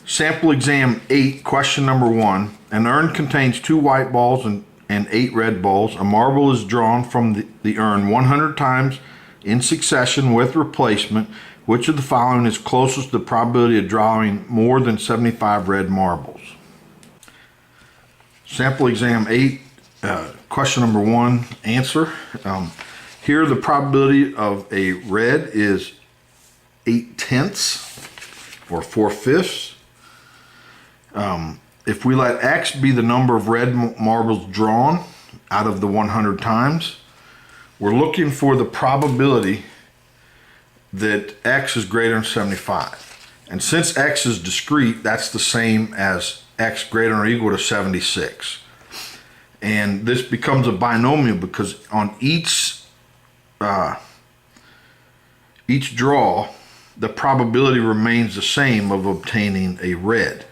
Sample exam 8, question number 1. An urn contains 2 white balls and 8 red balls. A marble is drawn from the urn 100 times in succession with replacement. Which of the following is closest to the probability of drawing more than 75 red marbles? Sample exam 8, question number 1, answer. Here the probability of a red is 8/10 or 4/5. If we let X be the number of red marbles drawn out of the 100 times, we're looking for the probability that X is greater than 75. And since X is discrete, that's the same as X greater than or equal to 76. And this becomes a binomial because on each draw, the probability remains the same of obtaining a red.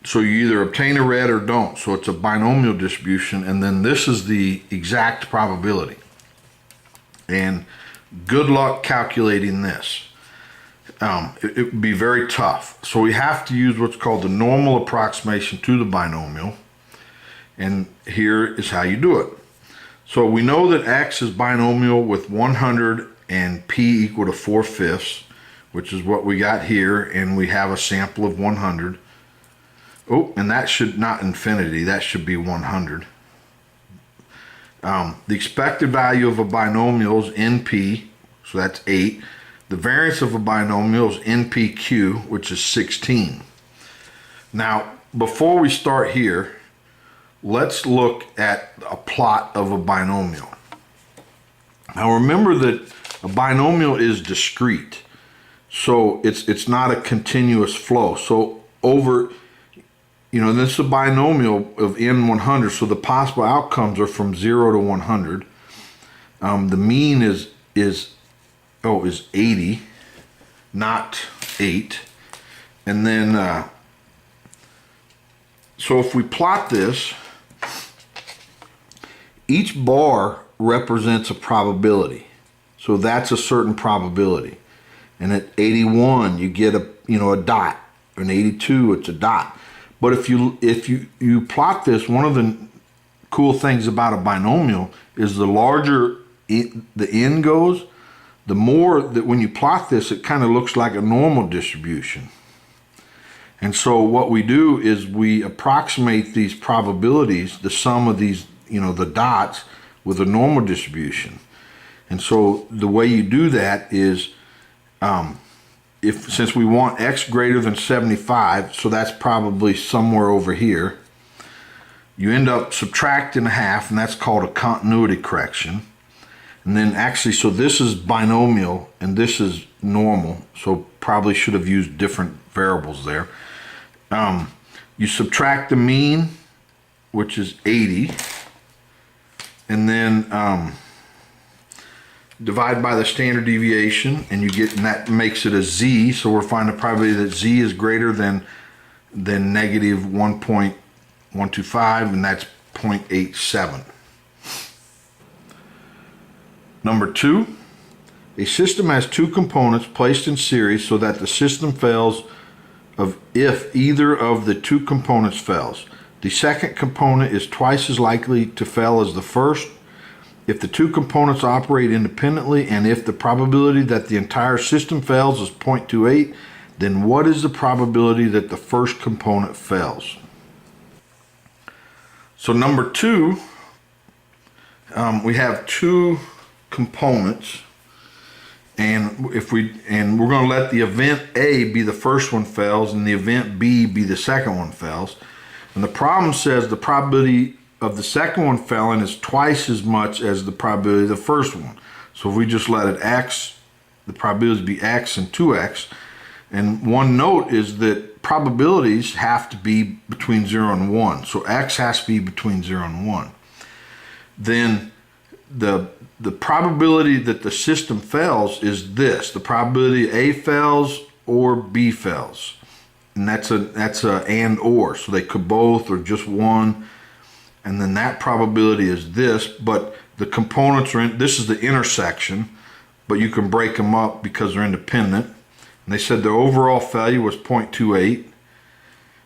So you either obtain a red or don't. So it's a binomial distribution, and then this is the exact probability. And good luck calculating this. It would be very tough. So we have to use what's called the normal approximation to the binomial. And here is how you do it. So we know that X is binomial with 100 and P equal to 4/5, which is what we got here, and we have a sample of 100. Oh, and that should not infinity, that should be 100. The expected value of a binomial is NP, so that's 8. The variance of a binomial is NPQ, which is 16. Now, before we start here, let's look at a plot of a binomial. Now remember that a binomial is discrete, so it's not a continuous flow. So over, this is a binomial of n100, so the possible outcomes are from 0 to 100. The mean is 80, not 8. And then, so if we plot this, each bar represents a probability. So that's a certain probability. And at 81, you get a dot. Or in 82, it's a dot. But if you plot this, one of the cool things about a binomial is the larger the n goes, the more that when you plot this, it kind of looks like a normal distribution. And so what we do is we approximate these probabilities, the sum of these, the dots, with a normal distribution. And so the way you do that is, since we want X greater than 75, so that's probably somewhere over here, you end up subtracting a half, and that's called a continuity correction. And then actually, so this is binomial and this is normal, so probably should have used different variables there. You subtract the mean, which is 80, and then divide by the standard deviation, and and that makes it a z. So we're finding the probability that z is greater than negative 1.125, and that's 0.87. Number 2, a system has 2 components placed in series so that the system fails if either of the 2 components fails. The second component is twice as likely to fail as the first if the 2 components operate independently, and if the probability that the entire system fails is 0.28, then what is the probability that the first component fails? So number 2, we have 2 components, and we're going to let the event A be the first one fails and the event B be the second one fails. And the problem says the probability of the second one failing is twice as much as the probability of the first one. So if we just let it X, the probabilities be X and 2X. And one note is that probabilities have to be between 0 and 1. So X has to be between 0 and 1. Then the probability that the system fails is this: the probability A fails or B fails. And that's a and or, so they could both or just one. And then that probability is this, but the components are this is the intersection, but you can break them up because they're independent. And they said the overall failure was 0.28.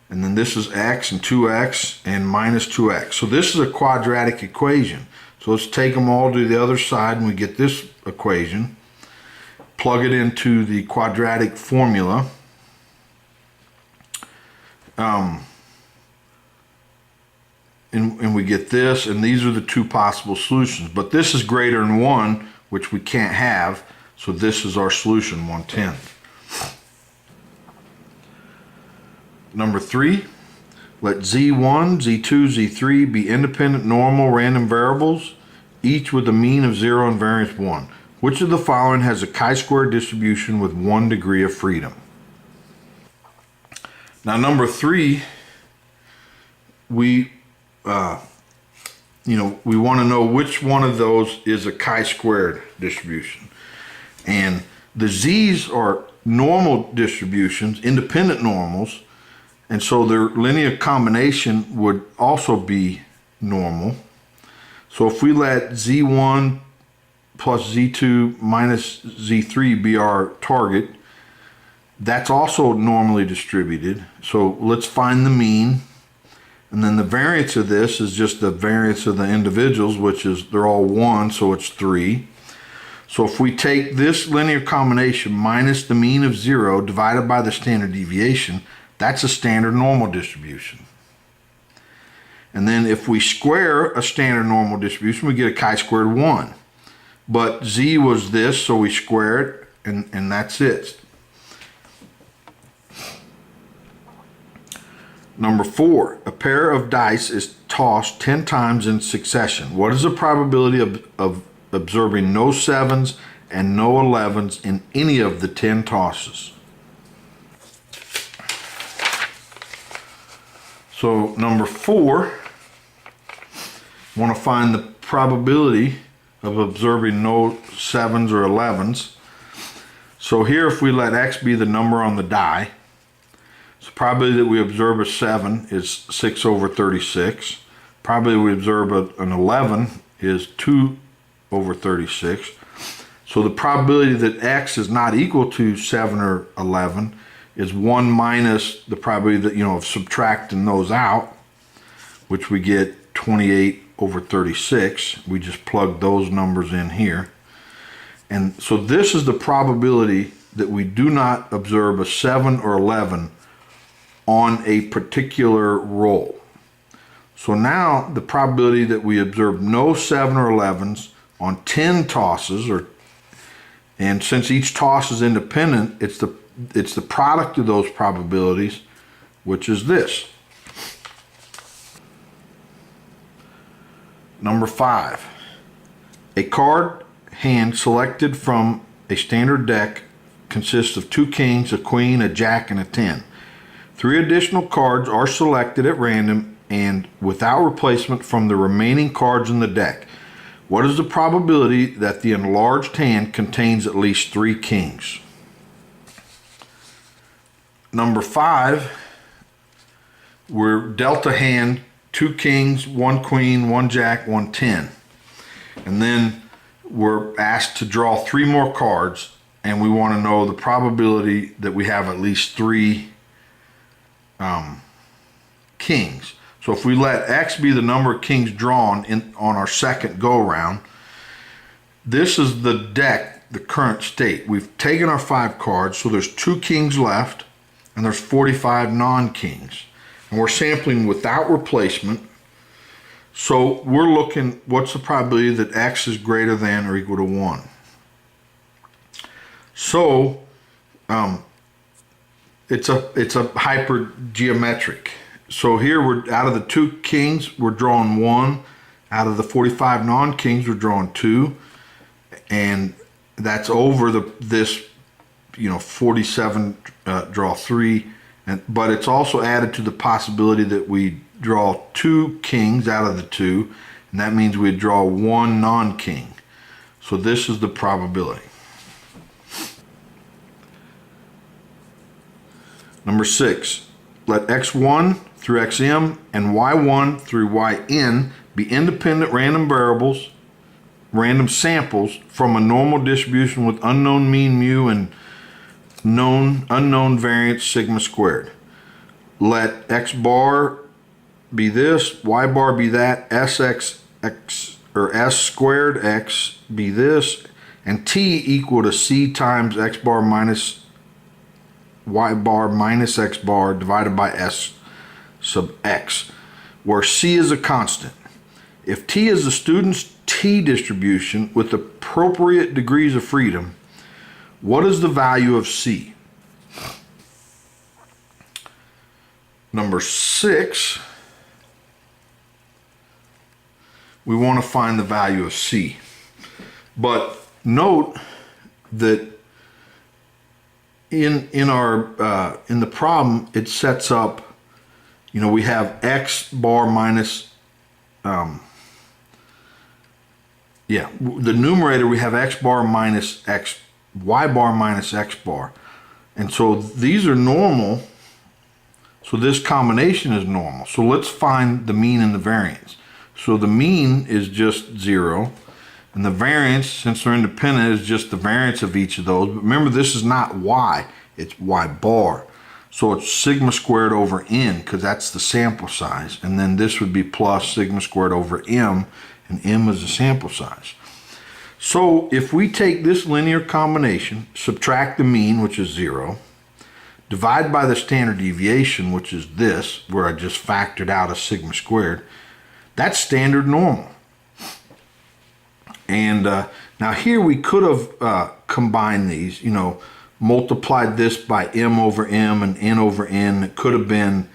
And then this is x and 2x and minus 2x. So this is a quadratic equation. So let's take them all to the other side and we get this equation. Plug it into the quadratic formula. And we get this, and these are the two possible solutions. But this is greater than 1, which we can't have. So this is our solution, 110. Number 3, let Z1, Z2, Z3 be independent normal random variables, each with a mean of 0 and variance 1. Which of the following has a chi-square distribution with 1 degree of freedom? Now number 3, we want to know which one of those is a chi-squared distribution. And the Z's are normal distributions, independent normals, and so their linear combination would also be normal. So if we let Z1 plus Z2 minus Z3 be our target, that's also normally distributed. So let's find the mean. And then the variance of this is just the variance of the individuals, which is they're all 1, so it's 3. So if we take this linear combination minus the mean of 0 divided by the standard deviation, that's a standard normal distribution. And then if we square a standard normal distribution, we get a chi-squared 1. But Z was this, so we square it, and that's it. Number 4, a pair of dice is tossed 10 times in succession. What is the probability of observing no 7s and no 11s in any of the 10 tosses? So number 4, want to find the probability of observing no 7s or 11s. So here if we let x be the number on the die, so probability that we observe a 7 is 6 over 36. Probability we observe an 11 is 2 over 36. So the probability that x is not equal to 7 or 11 is 1 minus the probability that, of subtracting those out, which we get 28 over 36. We just plug those numbers in here. And so this is the probability that we do not observe a 7 or 11 on a particular roll. So now the probability that we observe no 7 or 11s on 10 tosses, and since each toss is independent, it's the product of those probabilities, which is this. Number 5, a card hand selected from a standard deck consists of 2 kings, a queen, a jack, and a 10. 3 additional cards are selected at random and without replacement from the remaining cards in the deck. What is the probability that the enlarged hand contains at least 3 kings? Number 5, we're dealt a hand 2 kings, 1 queen, 1 jack, 1 10. And then we're asked to draw 3 more cards, and we want to know the probability that we have at least 3 kings. So if we let x be the number of kings drawn on our second go around, this is the deck, the current state. We've taken our 5 cards, so there's 2 kings left, and there's 45 non-kings. And we're sampling without replacement. So we're looking, what's the probability that x is greater than or equal to 1? So it's a hypergeometric. So here we're out of the 2 kings, we're drawing 1. Out of the 45 non-kings, we're drawing 2. And that's over this 47 draw 3. But it's also added to the possibility that we draw 2 kings out of the 2, and that means we draw 1 non-king. So this is the probability. Number 6, let x1 through xm and y1 through yn be independent random variables, random samples from a normal distribution with unknown mean mu and unknown variance sigma squared. Let x bar be this, y bar be that, s squared x be this, and t equal to c times x bar minus y bar minus x bar divided by s sub x, where c is a constant. If t is the student's t distribution with appropriate degrees of freedom, what is the value of c? Number 6, we want to find the value of c. But note that in the problem, it sets up, we have x bar minus, the numerator, we have x bar minus x, y bar minus x bar. And so these are normal. So this combination is normal. So let's find the mean and the variance. So the mean is just 0. And the variance, since they're independent, is just the variance of each of those. But remember, this is not y, it's y bar. So it's sigma squared over n, because that's the sample size. And then this would be plus sigma squared over m, and m is the sample size. So if we take this linear combination, subtract the mean, which is 0, divide by the standard deviation, which is this, where I just factored out a sigma squared, that's standard normal. And now here we could have combined these, multiplied this by m over m and n over n. It could have been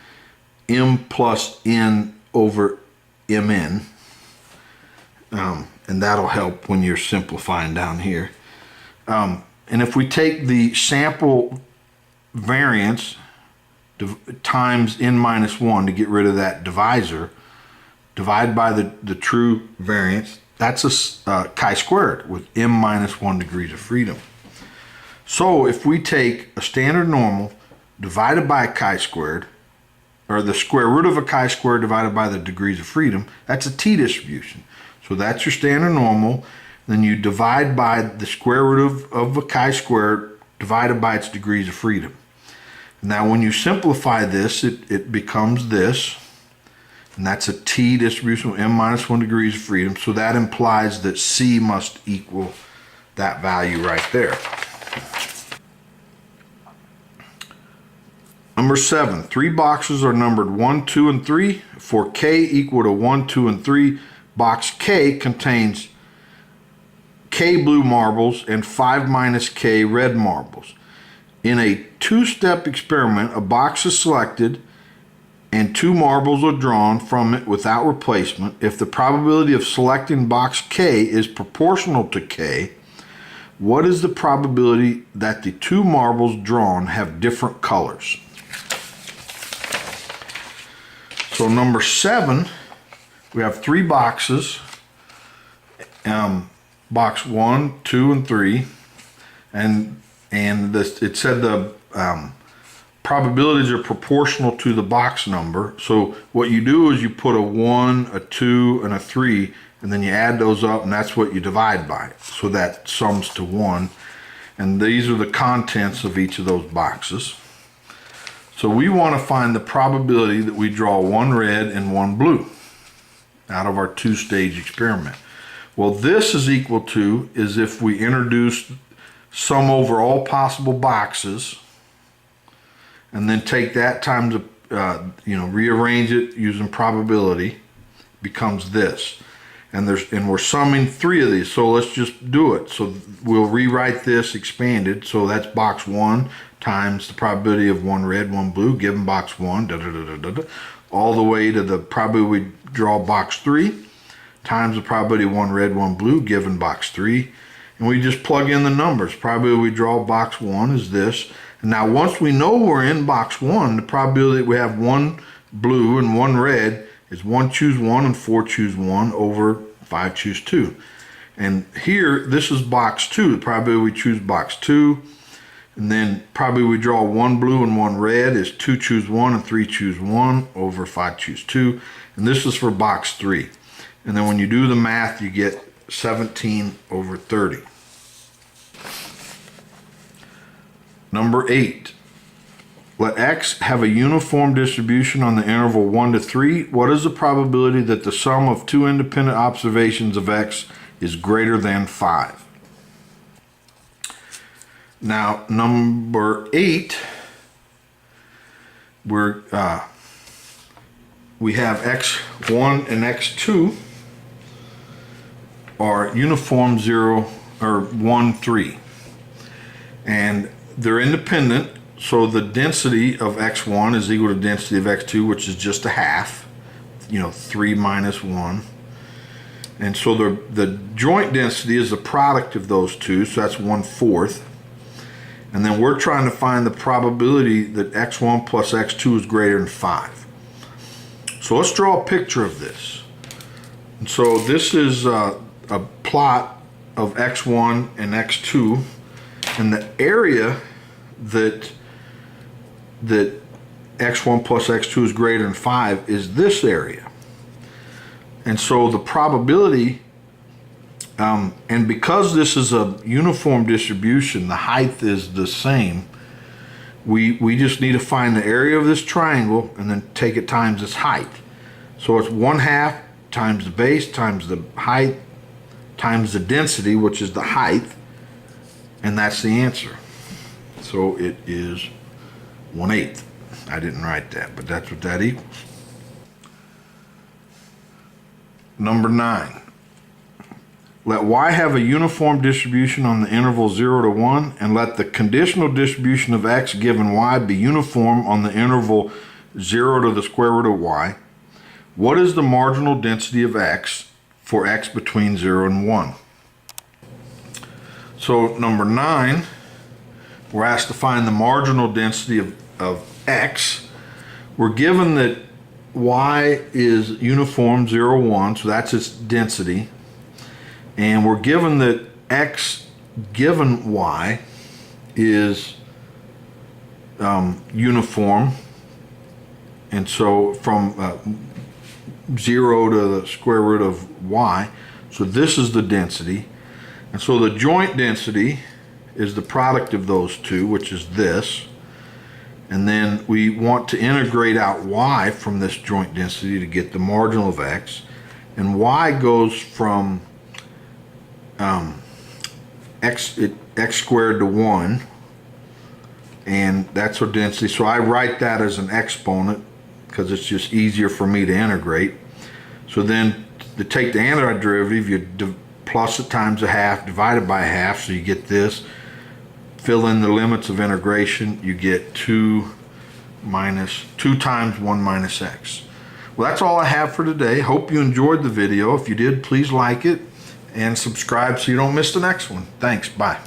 m plus n over mn. And that'll help when you're simplifying down here. And if we take the sample variance times n minus 1 to get rid of that divisor, divide by the true variance, that's a chi-squared with m minus 1 degrees of freedom. So if we take a standard normal divided by a chi-squared, or the square root of a chi-squared divided by the degrees of freedom, that's a t distribution. So that's your standard normal. Then you divide by the square root of a chi-squared divided by its degrees of freedom. Now when you simplify this, it becomes this, and that's a t distribution with m minus 1 degrees of freedom. So that implies that c must equal that value right there. Number 7, 3 boxes are numbered 1, 2, and 3. For k equal to 1, 2, and 3, box k contains k blue marbles and 5 minus k red marbles. In a 2-step experiment, a box is selected and 2 marbles are drawn from it without replacement. If the probability of selecting box K is proportional to K, what is the probability that the 2 marbles drawn have different colors? So number 7, we have 3 boxes, box 1, 2, and 3, and it said the probabilities are proportional to the box number. So what you do is you put a 1, a 2, and a 3, and then you add those up, and that's what you divide by. So that sums to 1. And these are the contents of each of those boxes. So we want to find the probability that we draw 1 red and 1 blue out of our 2-stage experiment. Well, this is equal to, is if we introduce sum over all possible boxes, and then take that times, rearrange it using probability, becomes this. And we're summing 3 of these, so let's just do it. So we'll rewrite this expanded. So that's box 1 times the probability of 1 red, 1 blue, given box 1, all the way to the probability we draw box 3 times the probability of 1 red, 1 blue, given box 3. And we just plug in the numbers. Probability we draw box 1 is this. And now once we know we're in box 1, the probability that we have 1 blue and 1 red is 1 choose 1 and 4 choose 1 over 5 choose 2. And here, this is box 2. The probability we choose box 2. And then probably we draw 1 blue and 1 red is 2 choose 1 and 3 choose 1 over 5 choose 2. And this is for box 3. And then when you do the math, you get 17 over 30. Number 8. Let x have a uniform distribution on the interval 1 to 3. What is the probability that the sum of two independent observations of x is greater than 5? Now, number 8, we have x1 and x2 are uniform 0 or 1, 3. And they're independent. So the density of x1 is equal to density of x2, which is just a half, 3 minus 1. And so the joint density is the product of those two, so that's 1/4. And then we're trying to find the probability that x1 plus x2 is greater than 5. So let's draw a picture of this. And so this is a plot of x1 and x2, and the area that x1 plus x2 is greater than 5 is this area. And so the probability, and because this is a uniform distribution, the height is the same, we just need to find the area of this triangle and then take it times its height. So it's 1/2 times the base times the height times the density, which is the height, and that's the answer. So it is 1/8. I didn't write that, but that's what that equals. Number 9. Let y have a uniform distribution on the interval 0 to 1, and let the conditional distribution of x given y be uniform on the interval 0 to the square root of y. What is the marginal density of x for x between 0 and 1? So number 9, we're asked to find the marginal density of x. We're given that y is uniform 0, 1, so that's its density. And we're given that x given y is uniform. And so from 0 to the square root of y, so this is the density. And so the joint density is the product of those two, which is this. And then we want to integrate out y from this joint density to get the marginal of x. And y goes from x squared to 1. And that's our density. So I write that as an exponent because it's just easier for me to integrate. So then to take the antiderivative, you plus it times a half divided by a half, so you get this. Fill in the limits of integration, you get 2 times 1 minus x. Well, that's all I have for today. Hope you enjoyed the video. If you did, please like it and subscribe so you don't miss the next one. Thanks. Bye.